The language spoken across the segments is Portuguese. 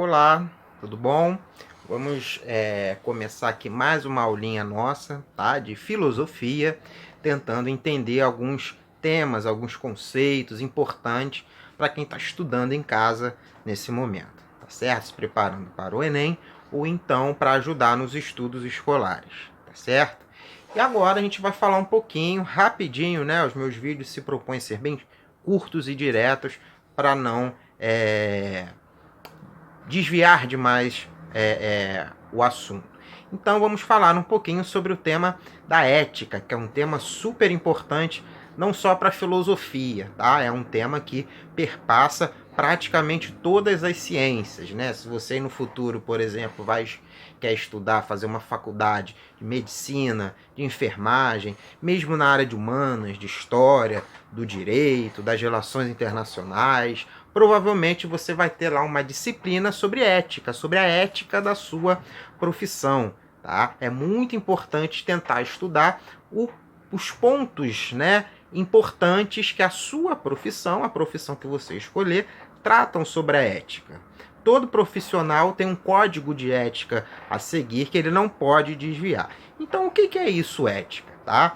Olá, tudo bom? Vamos começar aqui mais uma aulinha nossa, tá? De filosofia, tentando entender alguns temas, alguns conceitos importantes para quem está estudando em casa nesse momento, tá certo? Se preparando para o Enem ou então para ajudar nos estudos escolares, tá certo? E agora a gente vai falar um pouquinho, rapidinho, né? Os meus vídeos se propõem a ser bem curtos e diretos para não desviar demais o assunto. Então vamos falar um pouquinho sobre o tema da ética, que é um tema super importante, não só para a filosofia, tá? É um tema que perpassa praticamente todas as ciências, né? Se você no futuro, por exemplo, quer estudar, fazer uma faculdade de medicina, de enfermagem, mesmo na área de humanas, de história, do direito, das relações internacionais, provavelmente você vai ter lá uma disciplina sobre ética, sobre a ética da sua profissão, tá? É muito importante tentar estudar os pontos, né, importantes que a sua profissão, a profissão que você escolher, tratam sobre a ética. Todo profissional tem um código de ética a seguir que ele não pode desviar. Então, o que é isso, ética, tá?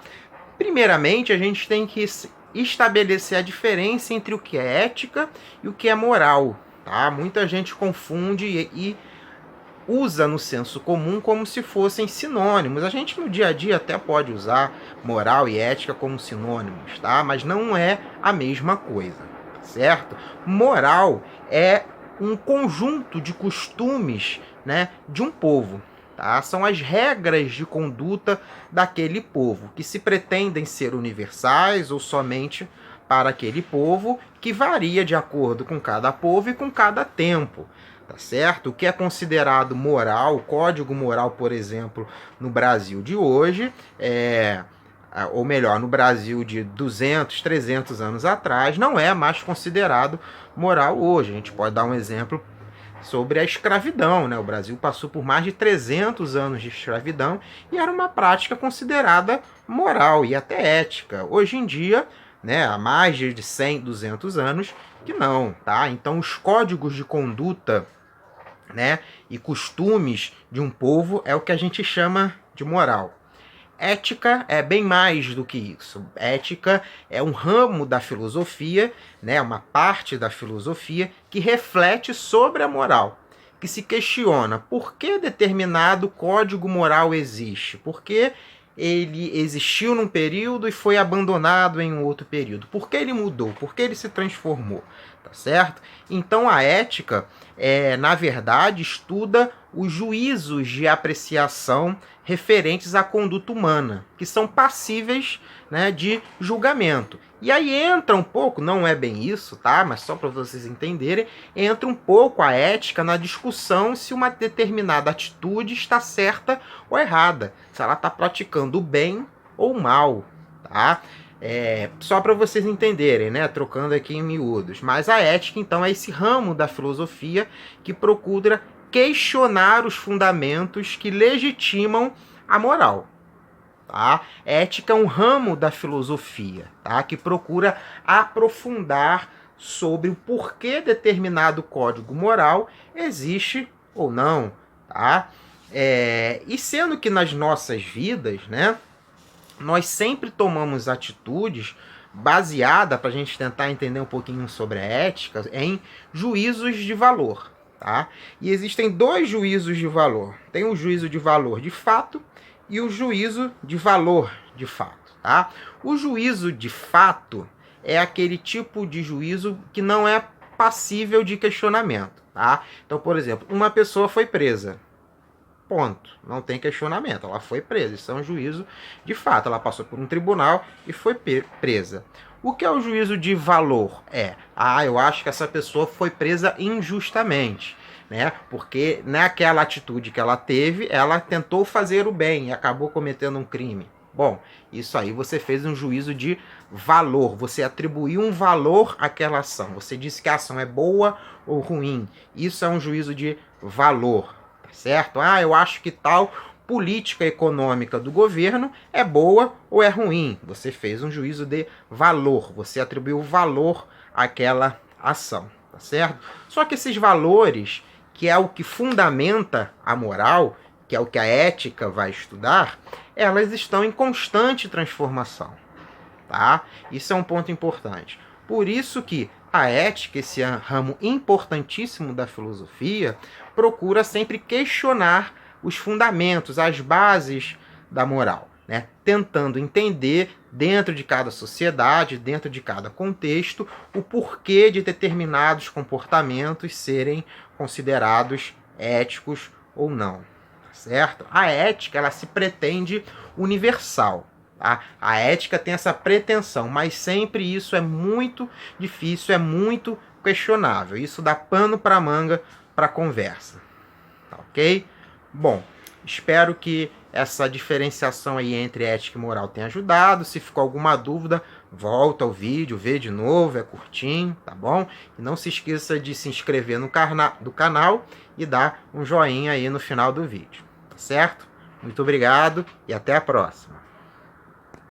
Primeiramente, a gente tem que estabelecer a diferença entre o que é ética e o que é moral, tá? Muita gente confunde e usa no senso comum como se fossem sinônimos. A gente no dia a dia até pode usar moral e ética como sinônimos, tá? Mas não é a mesma coisa, certo? Moral é um conjunto de costumes, né, de um povo. Tá? São as regras de conduta daquele povo, que se pretendem ser universais ou somente para aquele povo, que varia de acordo com cada povo e com cada tempo. Tá certo? O que é considerado moral, o código moral, por exemplo, no Brasil de hoje, ou melhor, no Brasil de 200, 300 anos atrás, não é mais considerado moral hoje. A gente pode dar um exemplo sobre a escravidão, né? O Brasil passou por mais de 300 anos de escravidão e era uma prática considerada moral e até ética. Hoje em dia, né, há mais de 100, 200 anos, que não, tá? Então, os códigos de conduta, né, e costumes de um povo é o que a gente chama de moral. Ética é bem mais do que isso. Ética é um ramo da filosofia, né, uma parte da filosofia que reflete sobre a moral, que se questiona por que determinado código moral existe, por que ele existiu num período e foi abandonado em um outro período, por que ele mudou, por que ele se transformou, tá certo? Então a ética, na verdade, estuda os juízos de apreciação referentes à conduta humana, que são passíveis, né, de julgamento. E aí entra um pouco, não é bem isso, tá? Mas só para vocês entenderem, entra um pouco a ética na discussão se uma determinada atitude está certa ou errada, se ela está praticando o bem ou o mal, tá? Só para vocês entenderem, né? Trocando aqui em miúdos. Mas a ética, então, é esse ramo da filosofia que procura questionar os fundamentos que legitimam a moral. Tá? Ética é um ramo da filosofia, tá? Que procura aprofundar sobre o porquê determinado código moral existe ou não. Tá? E sendo que nas nossas vidas, né, nós sempre tomamos atitudes baseada, para a gente tentar entender um pouquinho sobre a ética, em juízos de valor. Tá? E existem dois juízos de valor. Tem o juízo de valor de fato e o juízo de valor de fato. Tá? O juízo de fato é aquele tipo de juízo que não é passível de questionamento. Tá? Então, por exemplo, uma pessoa foi presa. Ponto. Não tem questionamento. Ela foi presa. Isso é um juízo de fato. Ela passou por um tribunal e foi presa. O que é o juízo de valor? Eu acho que essa pessoa foi presa injustamente, né? Porque naquela atitude que ela teve, ela tentou fazer o bem e acabou cometendo um crime. Bom, isso aí você fez um juízo de valor. Você atribuiu um valor àquela ação. Você disse que a ação é boa ou ruim. Isso é um juízo de valor, certo? Eu acho que tal política econômica do governo é boa ou é ruim. Você fez um juízo de valor, você atribuiu valor àquela ação, tá certo? Só que esses valores, que é o que fundamenta a moral, que é o que a ética vai estudar, elas estão em constante transformação, tá? Isso é um ponto importante. Por isso que a ética, esse ramo importantíssimo da filosofia, procura sempre questionar os fundamentos, as bases da moral, né? Tentando entender, dentro de cada sociedade, dentro de cada contexto, o porquê de determinados comportamentos serem considerados éticos ou não, certo? A ética, ela se pretende universal. A ética tem essa pretensão, mas sempre isso é muito difícil, é muito questionável. Isso dá pano para manga para conversa. Tá ok? Bom, espero que essa diferenciação aí entre ética e moral tenha ajudado. Se ficou alguma dúvida, volta ao vídeo, vê de novo, é curtinho, tá bom? E não se esqueça de se inscrever no canal e dar um joinha aí no final do vídeo, tá certo? Muito obrigado e até a próxima.